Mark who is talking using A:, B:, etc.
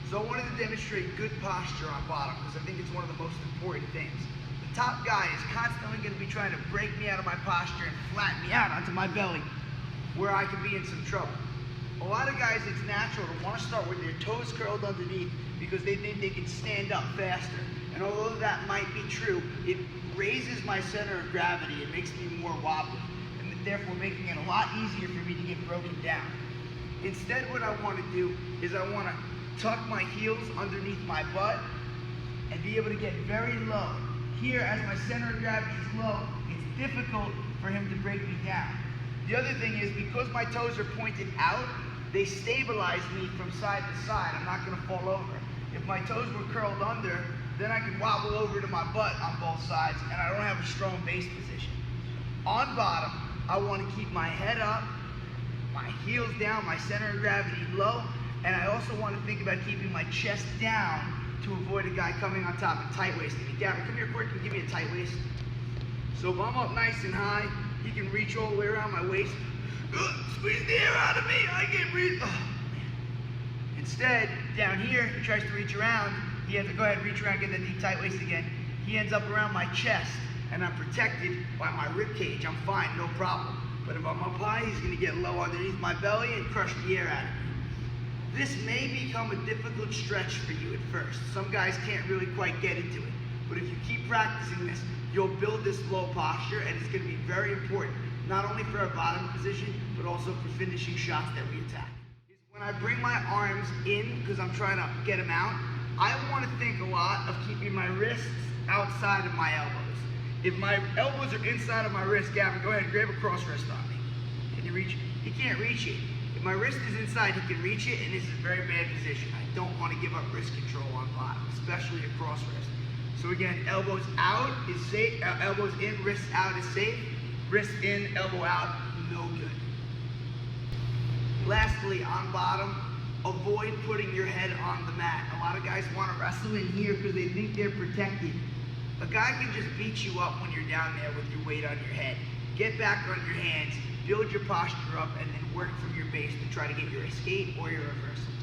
A: So I wanted to demonstrate good posture on bottom because I think it's one of the most important things. The top guy is constantly going to be trying to break me out of my posture and flatten me out onto my belly where I could be in some trouble. A lot of guys, it's natural to want to start with their toes curled underneath because they think they can stand up faster. And although that might be true, it raises my center of gravity. It makes me more wobbly, and therefore making it a lot easier for me to get broken down. Instead, what I want to do is I want to tuck my heels underneath my butt and be able to get very low. Here, as my center of gravity is low, it's difficult for him to break me down. The other thing is, because my toes are pointed out, they stabilize me from side to side. I'm not going to fall over. If my toes were curled under, then I could wobble over to my butt on both sides, and I don't have a strong base position. On bottom, I want to keep my head up, my heels down, my center of gravity low, and I also want to think about keeping my chest down to avoid a guy coming on top and tight-waisting me. Gavin, come here quick and give me a tight waist. So if I'm up nice and high, he can reach all the way around my waist. Squeeze the air out of me, I can't breathe. Oh, man. Instead, down here, he tries to reach around. He has to go ahead and reach around, get that deep tight waist again. He ends up around my chest, and I'm protected by my rib cage. I'm fine, no problem. But if I'm up high, he's gonna get low underneath my belly and crush the air out of me. This may become a difficult stretch for you at first. Some guys can't really quite get into it. But if you keep practicing this, you'll build this low posture, and it's gonna be very important, not only for our bottom position, but also for finishing shots that we attack. When I bring my arms in, because I'm trying to get them out, I want to think a lot of keeping my wrists outside of my elbows. If my elbows are inside of my wrist, Gavin, go ahead and grab a cross wrist on me. Can you reach? He can't reach it. If my wrist is inside, he can reach it, and this is a very bad position. I don't want to give up wrist control on bottom, especially a cross wrist. So again, elbows out is safe, elbows in, wrists out is safe, wrist in, elbow out, no good. Lastly, on bottom, avoid putting your head on the mat. A lot of guys want to wrestle in here because they think they're protected. A guy can just beat you up when you're down there with your weight on your head. Get back on your hands, build your posture up, and then work from your base to try to get your escape or your reversal.